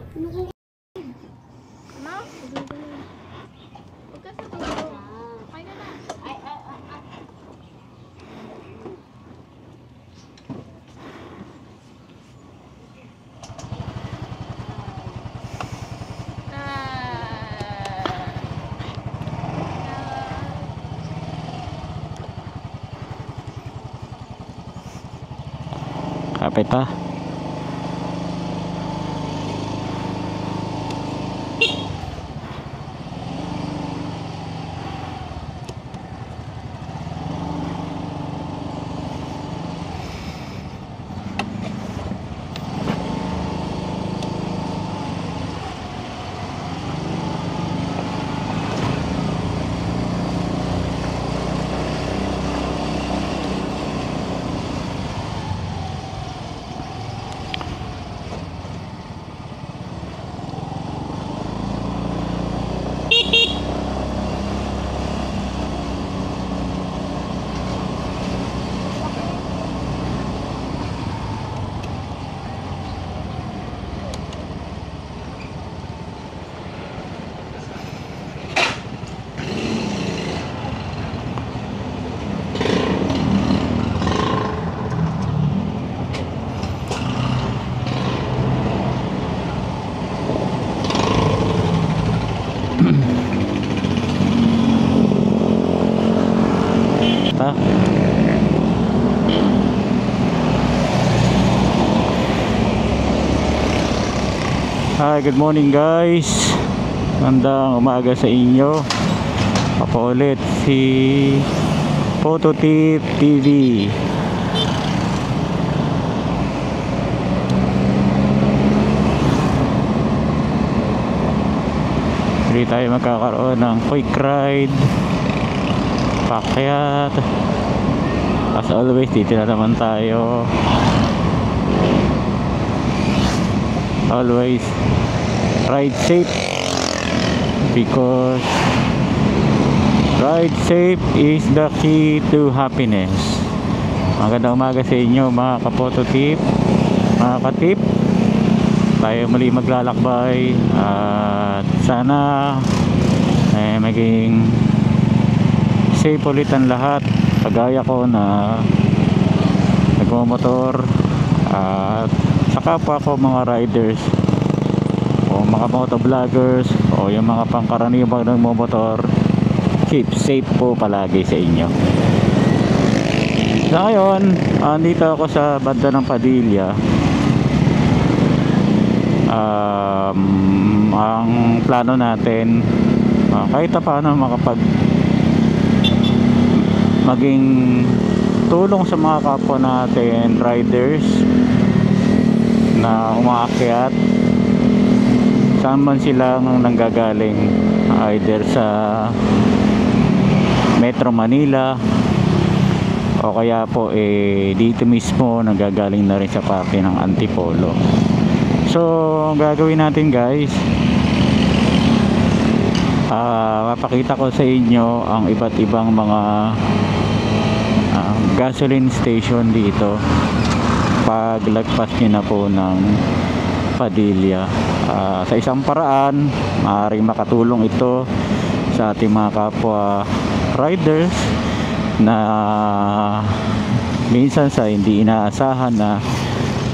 Ma? Huwag ka sa tulo. Okay na na. Kapit pa. Hi, good morning guys. Magandang umaga sa inyo. Ako ulit si Phototip TV. Hindi tayo magkakaroon ng quick ride, pakyat. As always, dito na naman tayo. Always ride safe, because ride safe is the key to happiness. Magandang umaga sa inyo mga ka-phototip, mga ka-tip. Tayo muli maglalakbay at sana maging safe ulit ang lahat, kagaya ko na nagmamotor at sa kapwa ko mga riders o mga motovloggers o yung mga pangkaraniwang nagmamotor. Keep safe po palagi sa inyo. Sa ngayon, andito ako sa banda ng Padilla. Ang plano natin kahit paano maging tulong sa mga kapwa natin riders na umaakyat saan man sila nanggagaling, either sa Metro Manila o kaya po dito mismo nanggagaling na rin sa parke ng Antipolo. So ang gagawin natin guys, mapakita ko sa inyo ang iba't ibang mga gasoline station dito paglagpas nyo na po ng Padilla. Sa isang paraan, maaaring makatulong ito sa ating mga kapwa riders na minsan sa hindi inaasahan na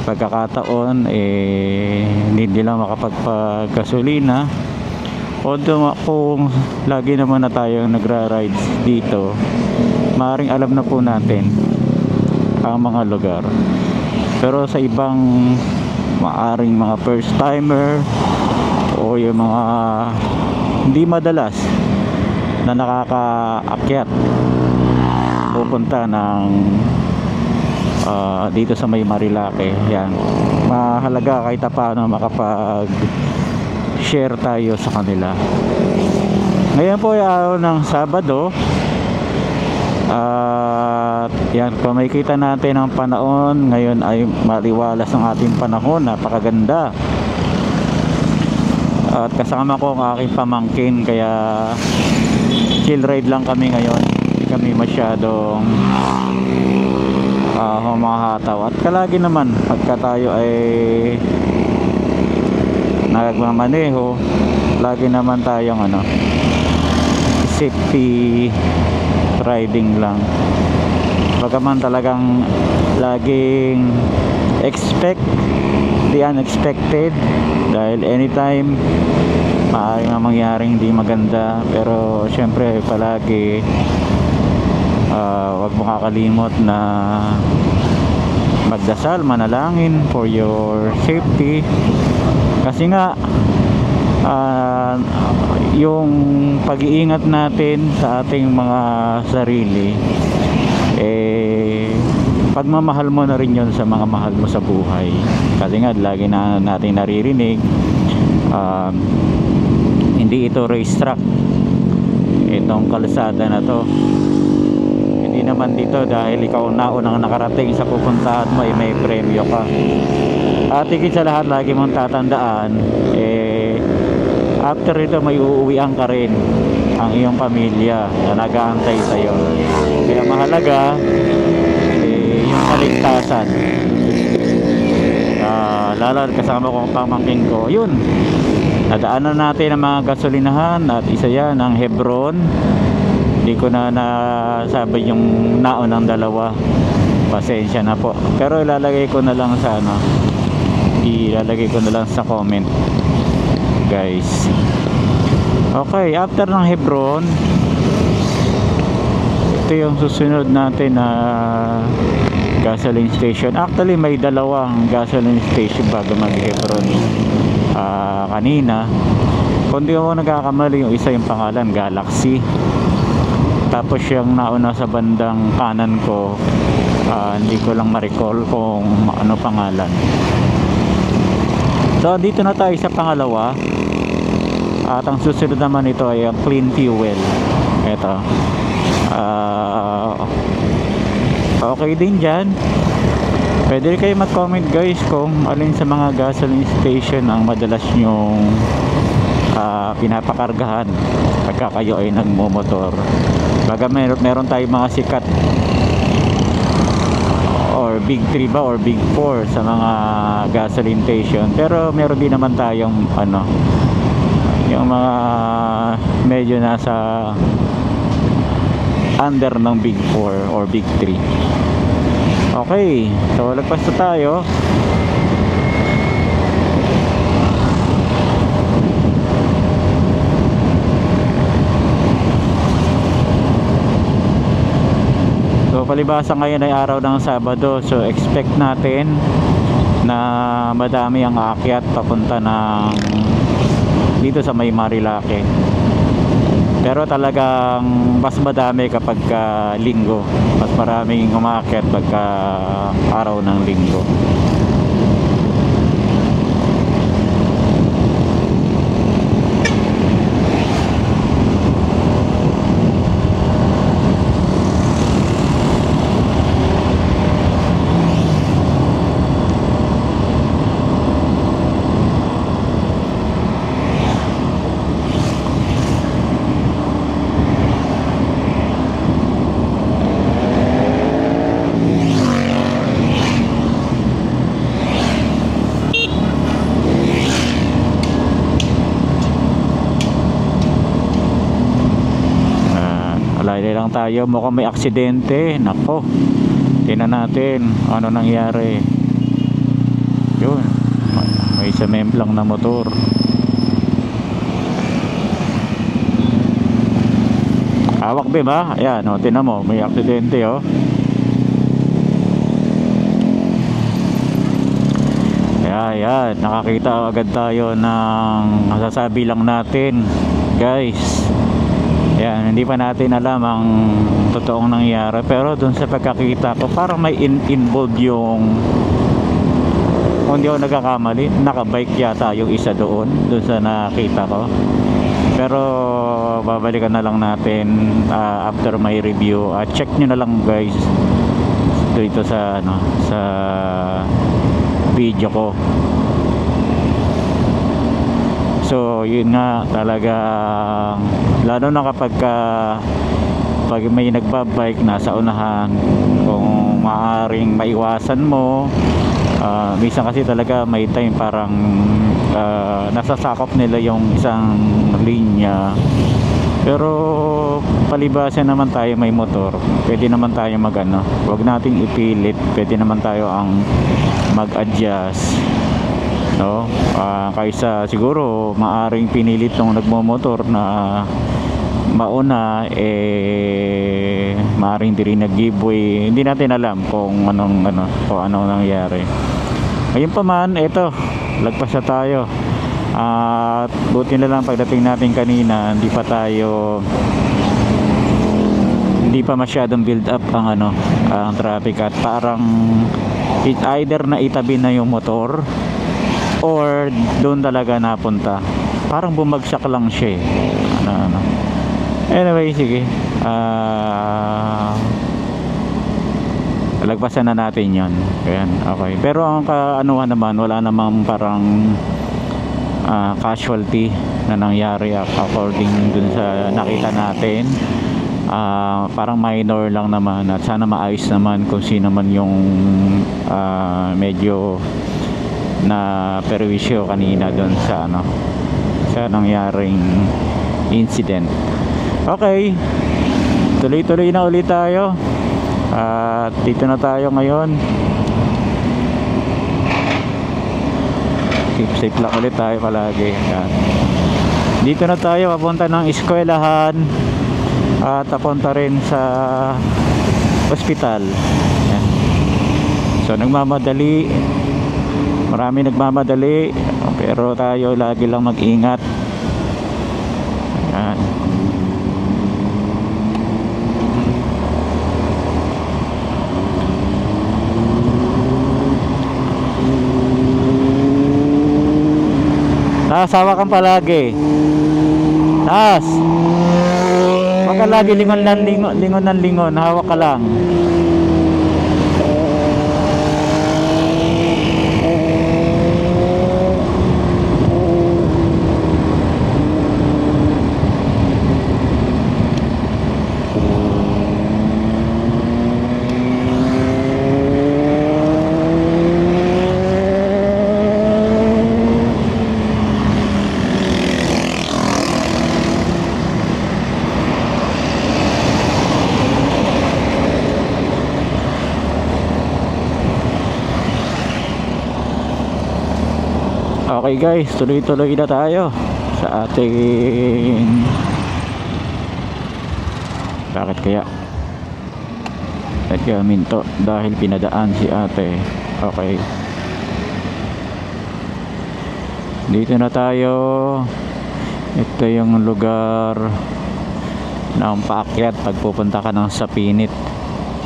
pagkakataon hindi nila makapagpagasolina. Although kung lagi naman na tayong nagra-rides dito, maaaring alam na po natin ang mga lugar. Pero sa ibang maaring mga first timer o yung mga hindi madalas na nakakaakyat pupunta ng dito sa may Marilake, yan, mahalaga kahit paano makapag share tayo sa kanila. Ngayon po ay araw ng Sabado. Yan, kung makikita natin ang panahon ngayon ay maliwalas ang ating panahon, napakaganda. At kasama ko ang aking pamangkin, kaya chill ride lang kami ngayon. Hindi kami masyadong humahataw. At kalagi naman pagka tayo ay nagmamaneho, lagi naman tayong safety riding lang. Bagaman talagang laging expect the unexpected, dahil anytime maaaring nga mangyaring hindi maganda. Pero syempre palagi wag mo kakalimot na magdasal, manalangin for your safety, kasi nga yung pag-iingat natin sa ating mga sarili, pagmamahal mo na rin yun sa mga mahal mo sa buhay. Kasi nga lagi na natin naririnig, hindi ito racetrack, itong kalsada na to. Hindi naman dito dahil ikaw naunang nakarating sa pupuntahan mo, may premyo ka. At higit sa lahat, lagi mong tatandaan, after ito may uuwian ka rin ang iyong pamilya na nag-aantay sa'yo. Kaya mahalaga yung kaligtasan. Lalo kasama ko ang pamangkin ko, yun, nadaanan natin ang mga gasolinahan, at isa yan ang Hebron. Hindi ko na nasabi yung naunang dalawa, pasensya na po, pero ilalagay ko na lang sa ilalagay ko na lang sa comment, guys. Okay, after ng Hebron, ito yung susunod natin na gasoline station. Actually may dalawang gasoline station bago mag-Hebron kanina. Kung di ako nagkakamali, yung isa yung pangalan Galaxy, tapos yung nauna sa bandang kanan ko, hindi ko lang ma-recall kung ano pangalan. So dito na tayo sa pangalawa, at ang susunod naman ito ay ang Clean Fuel. Ito okay din dyan. Pwede kayo mag-comment guys kung alin sa mga gasoline station ang madalas nyong pinapakargahan pagka kayo ay nagmumotor. Baga meron tayong mga sikat or big 3 ba or big 4 sa mga gasoline station, pero meron din naman tayong yung mga medyo nasa under ng big 4 or big 3. Okay, so lagpas na tayo. So palibasa ngayon ay araw ng Sabado, so expect natin na madami ang aakyat papunta ng dito sa may Marilake. Pero talagang mas madami kapag linggo, mas maraming umaakyat pagka araw ng linggo. Lang tayo, mukhang may aksidente. Nako, tingnan natin ano nangyari. Yun, may sumemplang na motor. Hawak ba ba? Ayan, tingnan mo, may aksidente Ayan, nakakita agad tayo ng masasabi lang natin guys. Yan, hindi pa natin alam ang totoong nangyari, pero dun sa pagkakita ko parang may involved yung, kung hindi ako nagkakamali, nakabike yata yung isa doon sa nakita ko. Pero babalikan na lang natin after my review. Check nyo na lang guys dito sa sa video ko. So yun nga, talaga lalo na kapag pag may nagbabike nasa unahan, kung maaaring maiwasan mo, Minsan kasi talaga may time parang nasasakop nila yung isang linya. Pero palibasan naman tayo may motor, pwede naman tayo wag nating ipilit, pwede naman tayo ang mag-adjust, no? Kaysa siguro maaring pinilit nung nagmomotor na mauna, maaring di rin nag-giveaway, hindi natin alam kung anong nangyari. Ngayon pa man, eto, lagpas na tayo. At buti na lang pagdating natin kanina, hindi pa masyadong build up ang traffic, at parang either na itabi na yung motor or doon talaga napunta. Parang bumagsak lang siya Anyway, sige. Lagpasan na natin yon. Ayan, okay. Pero ang kaanuhan naman, wala namang parang casualty na nangyari according dun sa nakita natin. Parang minor lang naman, at sana maayos naman kung sino man yung medyo na perwisyo kanina dun sa sa nangyaring incident. Okay, tuloy-tuloy na ulit tayo, at dito na tayo ngayon. Safe lang ulit tayo palagi. Yan. Dito na tayo papunta ng eskwelahan at papunta rin sa ospital. Yan. So nagmamadali, marami nagmamadali, pero tayo lagi lang mag-ingat. Yan. Hawakan palagi. Wag ka lagi lingon ng lingon, hawak ka lang. Okay guys, tuloy-tuloy na tayo sa ating... Bakit kaya? At minto dahil pinadaan si ate. Okay, dito na tayo. Ito yung lugar ng paakyat pag pupunta ka ng Sapinit,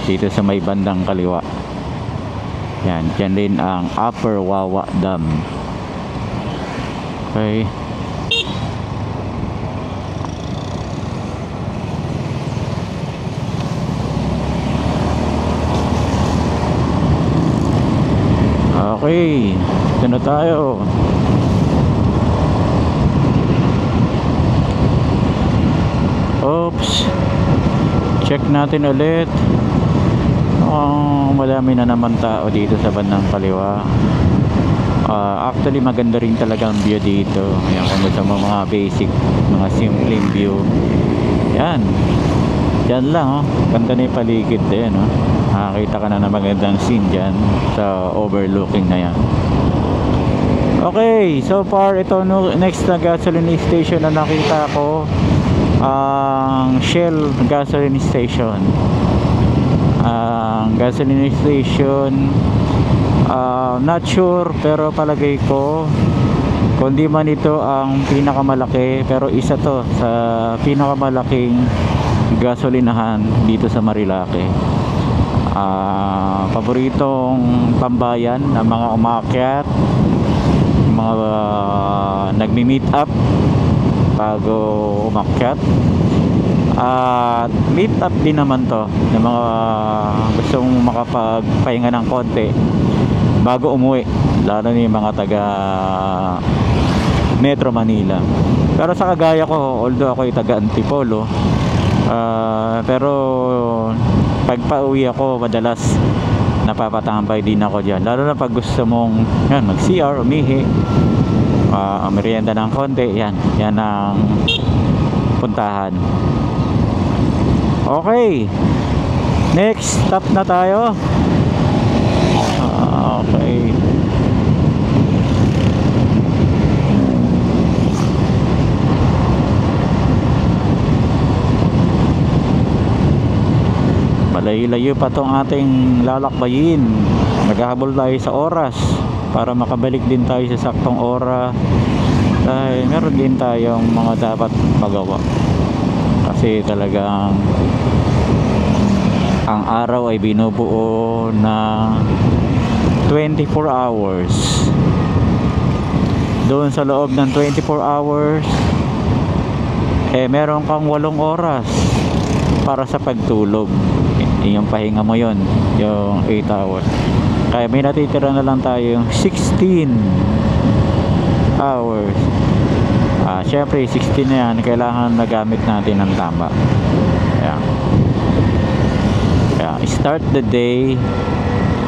dito sa may bandang kaliwa. Yan, dyan din ang Upper Wawa Dam. Okay. Okay, ito na tayo. Oops. Check natin ulit. Madami na naman tao dito sa bandang kaliwa. Actually maganda rin talaga ang view dito. Ayan, kung gusto mo mga basic, mga simple view, yan, yan lang ganda na yung paligid din. Nakakita ka na ng magandang scene dyan sa overlooking na yan. Okay, so far ito next na gasoline station na nakita ko, ang Shell gasoline station. Gasoline station, not sure, pero palagay ko kundi man ito ang pinakamalaki, pero isa to sa pinakamalaking gasolinahan dito sa Marilake. Paboritong tambayan ng mga umakyat, mga nagmi-meet up bago umakyat, at meet up din naman to ng mga gustong makapagpahinga ng konti bago umuwi, lalo na yung mga taga Metro Manila. Pero sa kagaya ko, although ako ay taga Antipolo, pero pag pauwi ako, madalas napapatambay din ako dyan, lalo na pag gusto mong yan, mag CR, umihi, merienda ng konti, yan ang puntahan. Okay, next stop na tayo. Okay, malayo-layo pa tong ating lalakbayin. Naghahabol tayo sa oras para makabalik din tayo sa saktong oras, dahil meron din tayong mga dapat magawa. Kasi talagang ang araw ay binubuo na 24 hours. Doon sa loob ng 24 hours meron kang 8 oras para sa pagtulog. Yung pahinga mo yon, yung 8 hours. Kaya may natitira na lang tayo 16 hours. Syempre 16 na yan, kailangan nagamit natin ng tama. Kaya start the day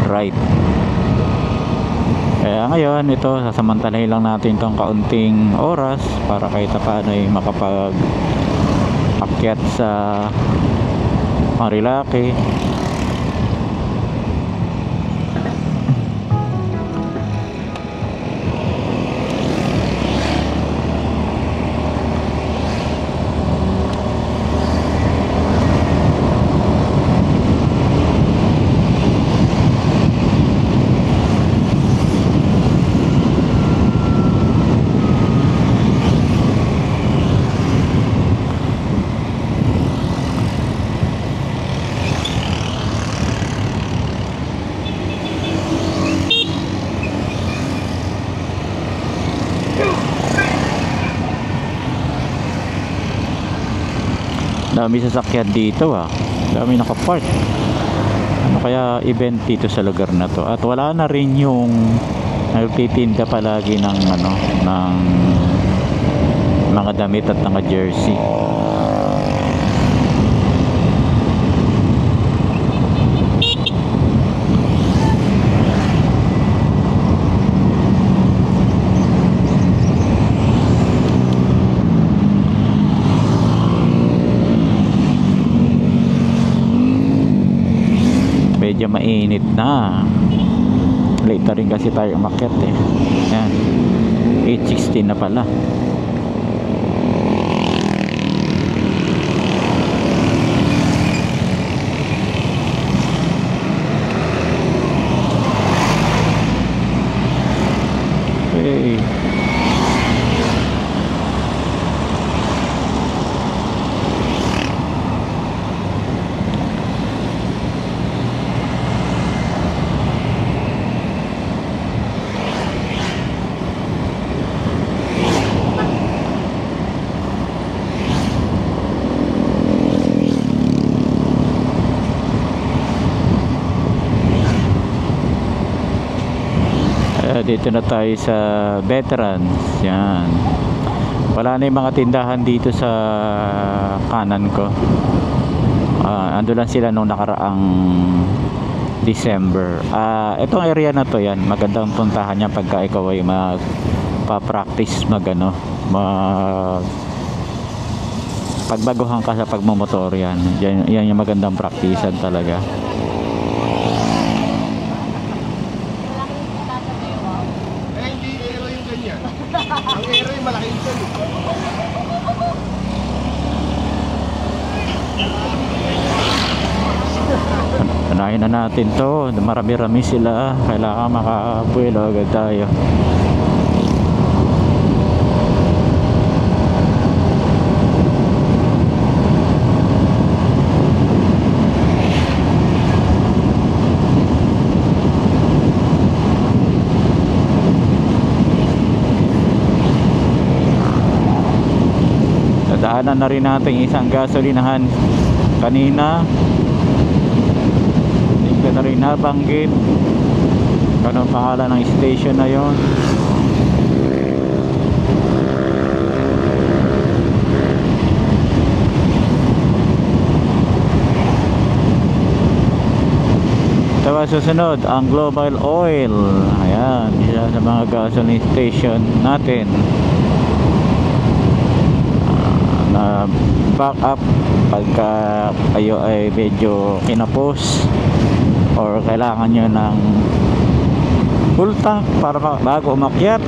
right. Kaya ngayon ito, sasamantalahin lang natin tong kaunting oras para kahit paano ay makapag akyat sa Marilaki. Dami sasakyan dito, dami nakapark. Ano kaya event dito sa lugar na to? At wala na rin yung nagtitinda palagi ng ng mga damit at mga jersey. Medyo mainit na. Late na rin kasi tayo umakyat yan, 8:16 na pala. Okay. Dito na tayo sa Veterans. Yan, wala na yung mga tindahan dito sa kanan ko. Ando lang sila nung nakaraang December. Itong area na to, yan, magandang puntahan niya pagka ikaw ay magpa-practice pagbaguhan ka sa pagmumotor. Yan yung magandang practicean talaga. Ang aero yung malaki ito. Unahin na natin to. Marami-rami sila. Kailangan makabuelo agad tayo. Daanan na rin natin isang gasolinahan kanina. Hindi ko na rin nabanggit anong pangalan ng station na yon. Ito Diba, susunod ang Global Oil. Ayan, isa sa mga gasoline station natin na back up pagka kayo ay medyo kinapos or kailangan nyo ng full tank para bago umakyat,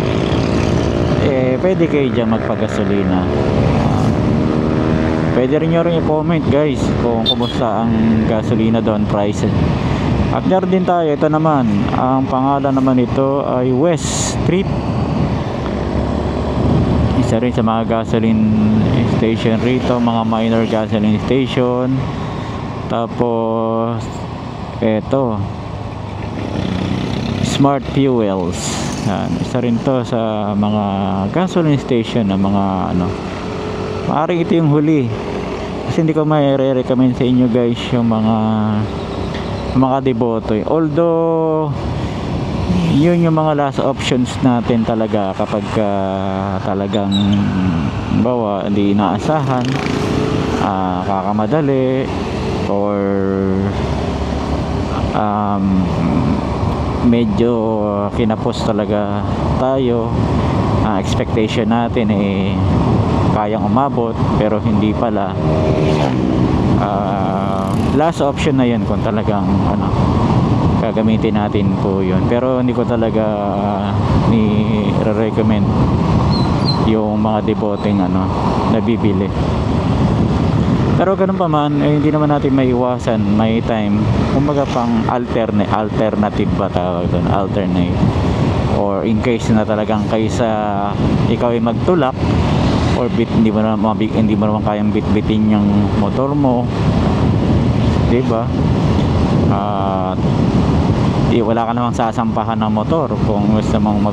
pwede kayo dyan magpagasolina. Pwede rin nyo rin i-comment guys kung kumusta ang gasolina doon, price. At meron din tayo, ito naman, ang pangalan naman ito ay West Street. Isa rin sa mga gasoline station rito, mga minor gasoline station. Tapos eto, Smart Fuels. Yan, isa rin to sa mga gasoline station na mga ano. Maaaring ito yung huli. Kasi hindi ko may re-recommend sa inyo guys yung mga deboto. Although yun yung mga last options natin talaga kapag talagang bawa hindi inaasahan, kakamadali or medyo kinapos talaga tayo, expectation natin kayang umabot pero hindi pala. Last option na yun kung talagang gagamitin natin po yun, pero hindi ko talaga ni-recommend yung mga deboteng nabibili. Pero ganun pa man, hindi naman natin maiwasan, may time kumbaga pang alternative ba tawag doon, alternate, or in case na talagang kaysa ikaw ay magtulak or hindi mo naman kayang bitbitin yung motor mo, diba? Wala ka namang sasampahan ng motor kung gusto mong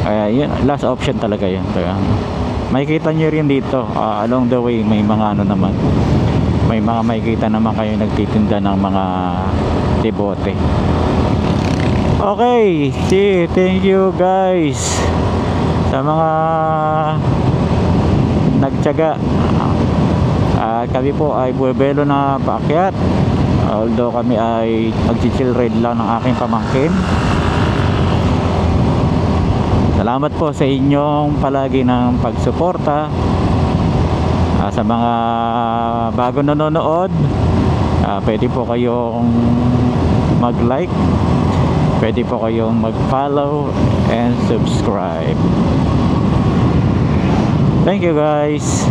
kaya yun, last option talaga yun. Makikita nyo rin dito, along the way may mga naman, may mga makikita naman kayo nagtitinda ng mga debote. Okay, thank you guys sa mga nagtiyaga. Kami po ay buwebelo na paakyat, although kami ay magchichill ride lang ng aking pamangkin. Salamat po sa inyong palagi ng pagsuporta. Sa mga bago nanonood, pwede po kayong mag-like, pwede po kayong mag-follow and subscribe. Thank you guys.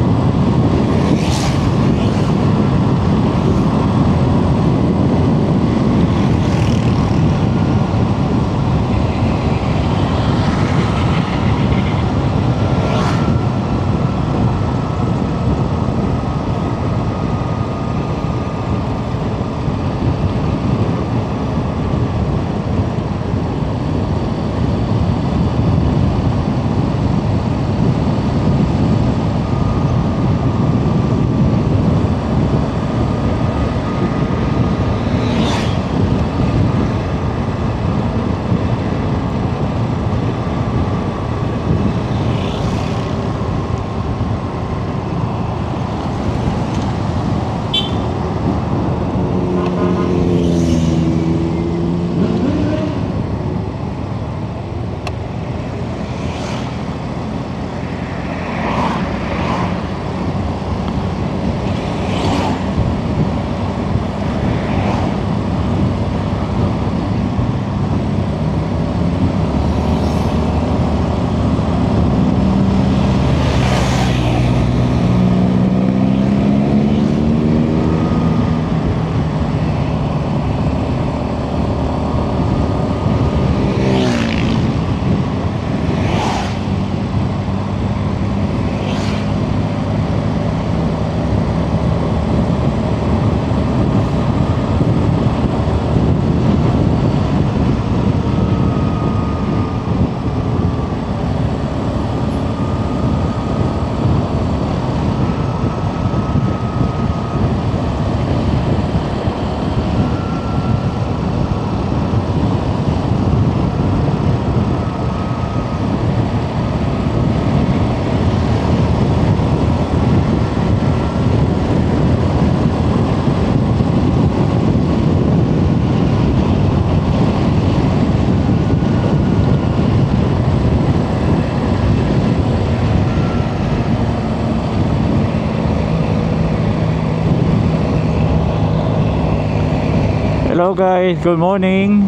Hello guys, good morning.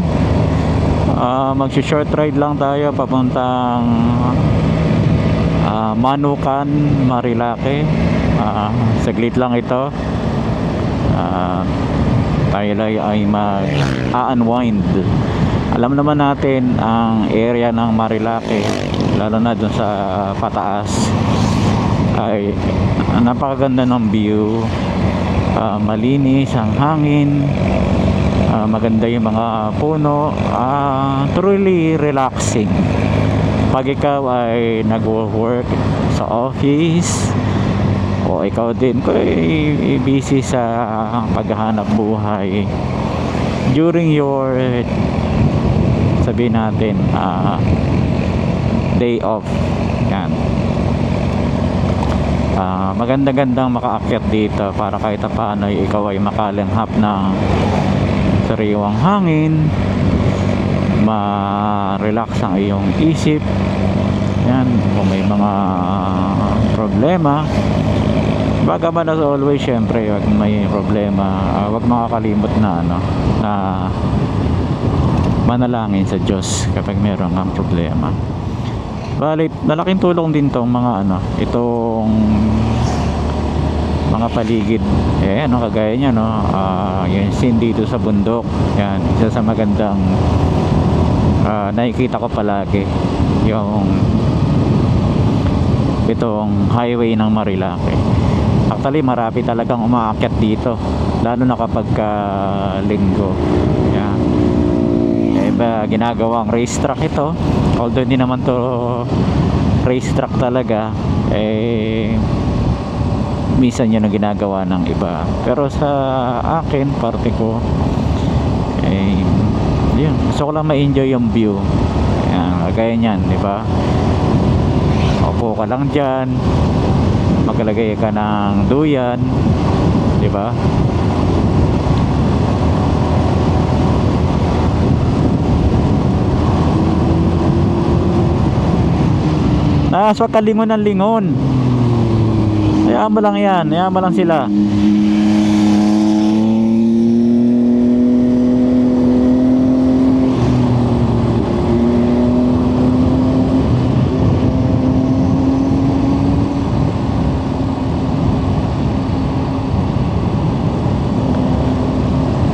Magsi-short ride lang tayo papuntang Manukan, Marilake. Saglit lang ito. Tayo ay mag-unwind. Alam naman natin ang area ng Marilake, lalo na dun sa pataas, ay napakaganda ng view. Malinis ang hangin, maganda yung mga puno, truly relaxing pag ikaw ay nag-work sa office o ikaw din ko ay busy sa paghahanap buhay during your, sabihin natin, day off. Yan. Maganda-gandang makaakyat dito para kahit paano ikaw ay makalanghap ng sariwang hangin, ma-relax ang iyong isip. Yan, kung may mga problema, bagaman as always, syempre wag may problema, wag makakalimot na na manalangin sa Diyos kapag meron kang problema. Balit, malaking tulong din tong mga itong mga paligid. Kagaya niya, yung scene dito sa bundok. Yan, isa sa magandang nakikita ko palagi, yung itong highway ng Marilake. Actually, marami talagang umaakyat dito, lalo na kapag linggo. Yan. Iba ginagawang racetrack ito, although hindi naman to racetrack talaga, minsan yun ang ginagawa ng iba. Pero sa akin, parte ko, yun, gusto ko lang ma-enjoy yung view. Yan, kagaya nyan, di ba? Upo ka lang dyan, maglagay ka ng duyan, di ba? Huwag ka lingon ng lingon. Hayaan mo lang yan, hayaan mo lang sila.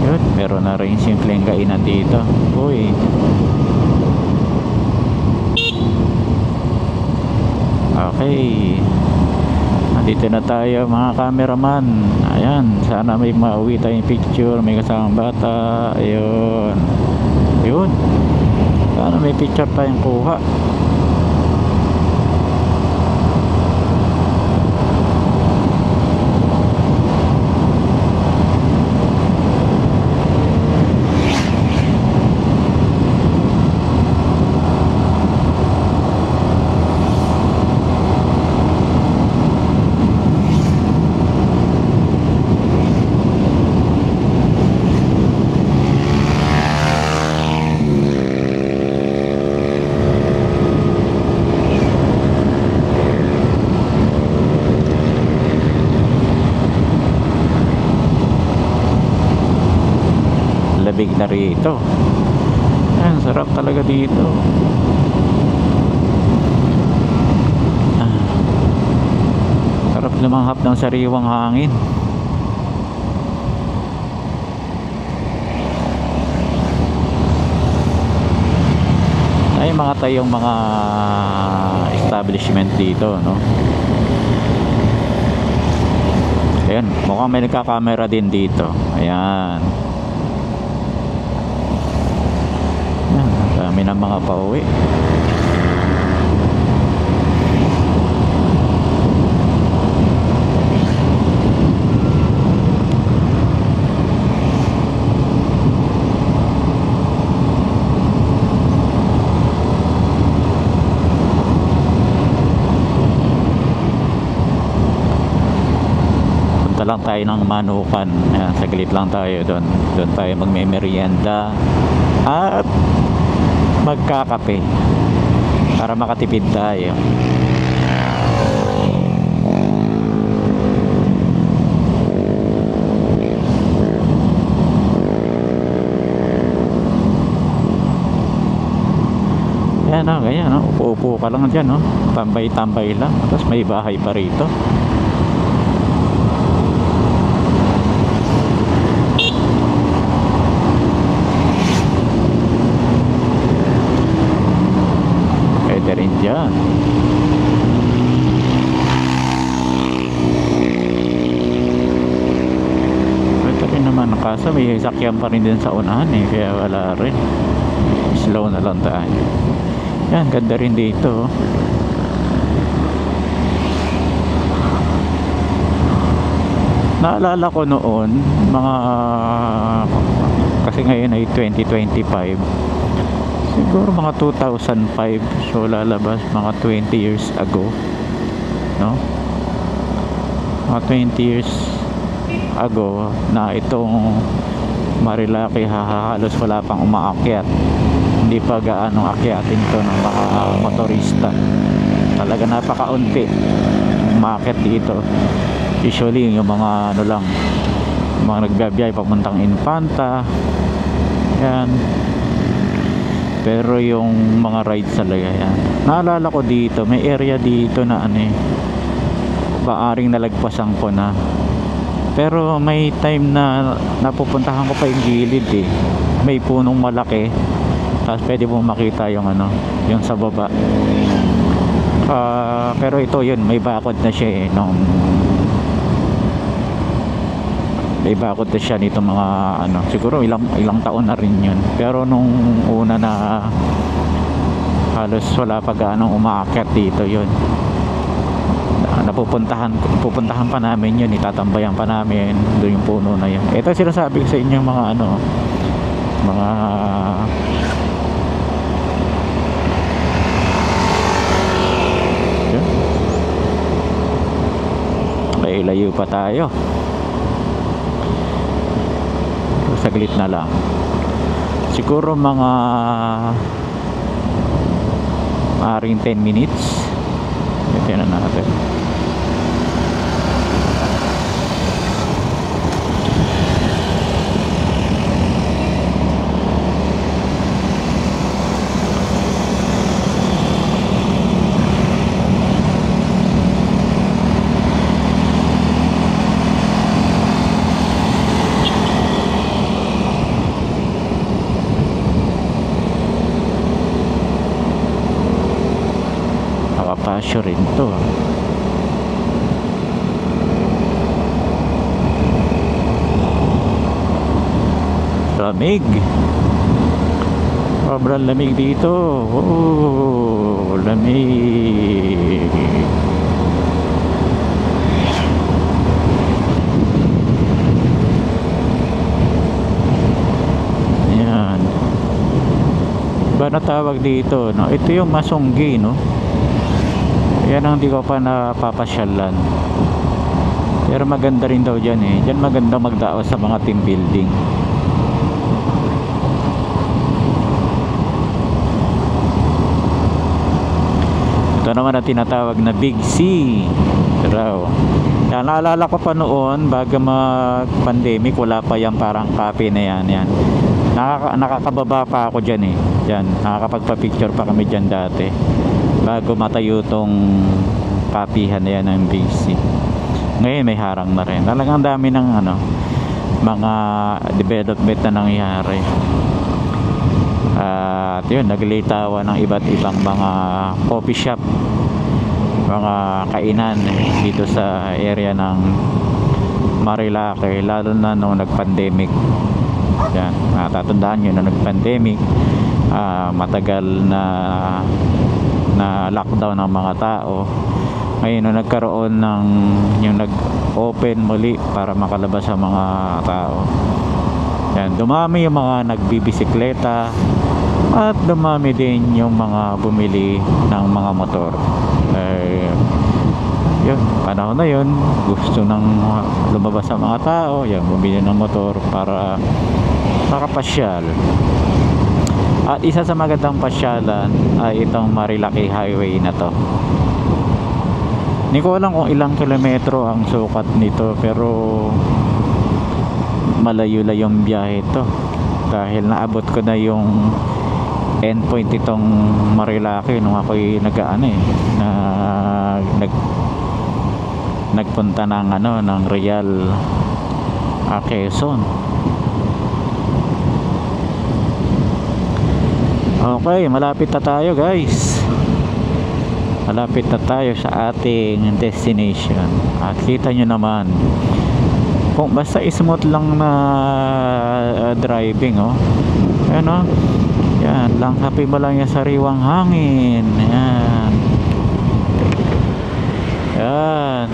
Yun, meron na rin simpleng kainan dito. Uy, okay, nandito na tayo mga cameraman. Ayan, sana may mauwi tayong picture, may kasamang bata. Ayun, yun, sana may picture tayong kuha. Labig na rito. Ayan, sarap talaga dito. Sarap lumanghap ng sariwang hangin. Ay, mga tayong mga establishment dito, no? Ayan, mukhang may nagkakamera din dito. Ayan. Dami ng mga pauwi. Punta lang tayo ng Manukan. Ayan, saglit lang tayo doon. Doon tayo magme-merienda at magkakape para makatipid tayo. ganyan, no? Upo-upo ka lang dyan, no? Tambay-tambay lang. Tapos may bahay pa rito. Pwede rin dyan. Pwede rin naman. Kaso may sakyan pa rin din sa unahan eh. Kaya wala rin. Slow na lang tayo. Yan, ganda rin dito. Naalala ko noon, mga kasi ngayon ay 2025. Siguro mga 2005. So lalabas mga 20 years ago. No? Mga 20 years ago na itong Marilaki halos wala pang umaakyat. Hindi pa gaano akyatin to ng mga motorista. Talaga napakaunti umaakyat dito. Usually yung mga ano lang, mga nagbabiyay papuntang Infanta. Yan. Pero yung mga rides talaga yan. Naalala ko dito, may area dito na ano eh, baaring nalagpasan ko na. Pero may time na napupuntahan ko pa yung gilid eh. May punong malaki. Tapos pwede mo makita yung ano, yung sa baba. Pero ito yun, may bakod na siya eh. May bakod na siya nito mga ano, siguro ilang taon na rin yun. Pero nung una na halos wala pa gaano umaakyat dito yun. Pupuntahan pa namin yun, itatambayan pa namin doon yung puno na yun. Ito sinasabi ko sa inyo mga ano, mga okay, layo pa tayo. Saglit na lang. Siguro mga maaaring 10 minutes. Ito na natin. Nakapasyo rin to. Lamig. Sobrang lamig dito. Oh, lamig. Yan. Ba natawag dito, no? Ito yung Masonggi, no? Yan ang hindi ko pa napapasyalan. Pero maganda rin daw dyan eh. Dyan maganda magdaos sa mga team building. Ito naman ang tinatawag na Big C. Raw. Yan, naalala ko pa noon bago mag-pandemic, wala pa yung parang cafe na yan. Nakakababa pa ako dyan eh. Dyan, nakakapagpa-picture pa kami dyan dati. Bago matayo tong kapihan na yan ng Big C. Ngayon may harang na rin. Talagang dami ng ano, mga development na nangyayari. At yun, naglitawa ng iba't ibang mga coffee shop, mga kainan dito sa area ng Marilaki, lalo na nung nag-pandemic. Yan, tatandaan nyo na nag-pandemic, matagal na lockdown ng mga tao. Ngayon nung nagkaroon ng yung nag-open muli para makalabas ang mga tao, yan, dumami yung mga nagbibisikleta at dumami din yung mga bumili ng mga motor. Yun, panahon na yun, gusto nang lumabas ang mga tao, yan, bumili ng motor para makapasyal. At isa sa magandang pasyalan ay itong Marilaki Highway na to. Hindi ko alam kung ilang kilometro ang sukat nito, pero malayo-layong biyahe to. Dahil naabot ko na yung endpoint itong Marilaki nung ako'y nagpunta ng ng Real, Quezon. Okay, malapit na tayo guys. Malapit na tayo sa ating destination. At kita nyo naman, kung basta smooth lang na driving, ayan, yan lang, happy mo lang yung sariwang hangin. Yan, yan.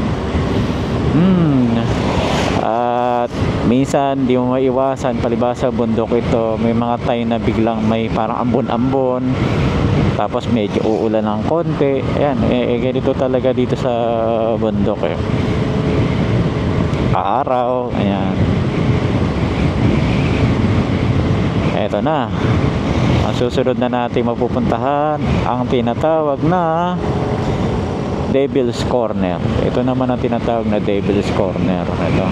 At minsan di mo maiwasan, palibasa bundok ito, may mga time na biglang may parang ambon-ambon, tapos medyo uulan ng konti. Ayan, ganito talaga dito sa bundok araw. Ayan, eto na ang susunod na natin mapupuntahan, ang tinatawag na Devil's Corner. Ito naman ang tinatawag na Devil's Corner. Ito.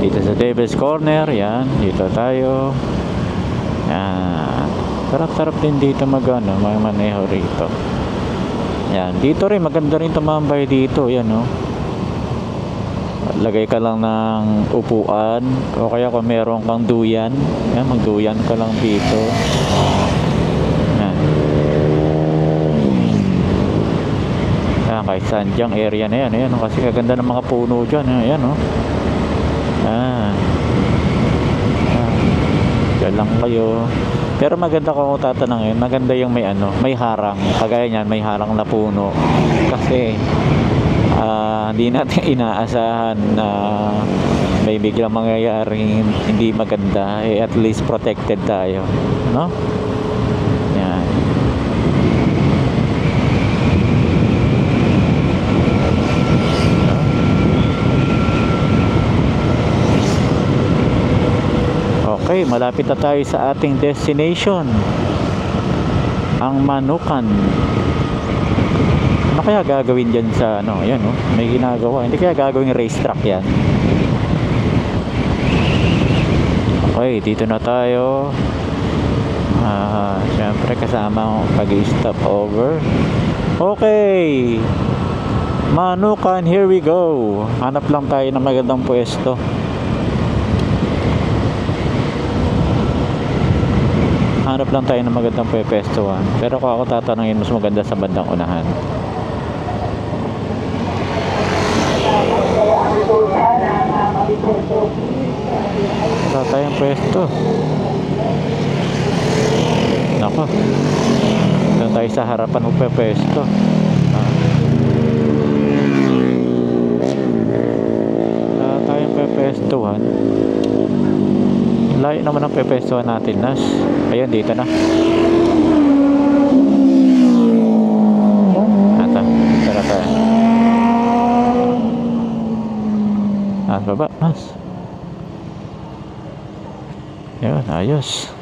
Dito sa Devil's Corner, yan. Dito tayo. Yan. Sarap-sarap din dito maneho rito. Yan, dito rin maganda rin tumambay dito, yan lagay ka lang ng upuan, o kaya kung meron kang duyan, yan, magduyan ka lang dito. Yan. Yan, kahit saan dyang area na yan, ayan, kasi kaganda ng mga puno dyan, ayan, yan. Yan. Diyan lang kayo. Pero maganda kung tatanungin, maganda yung may harang. Kagaya niyan, may harang na puno. Kasi hindi natin inaasahan na may biglang mangyayaring hindi maganda, at least protected tayo, Yan. Okay, malapit na tayo sa ating destination, ang Manukan. Ano kaya gagawin dyan sa ayan, may ginagawa, hindi kaya gagawin racetrack yan? Okay, dito na tayo. Syempre kasama ang pag-stop over. Okay, Manukan, here we go. Hanap lang tayo ng magandang pwesto. Hanap lang tayo ng magandang pwestuhan. Pero kung ako tatanungin, mas maganda sa bandang unahan. Wala tayong pwesto. Nako, doon tayo sa harapan magpwesto. Wala tayong pwestuhan. Layo naman ang pepestuhan natin, Nas. Ayan, dito na. Ata, tara tayo. Nas, baba, Nas. Ayan, ayos.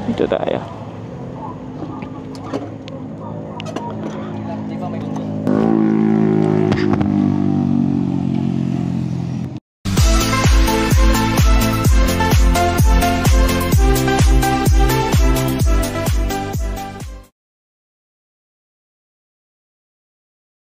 Dito tayo.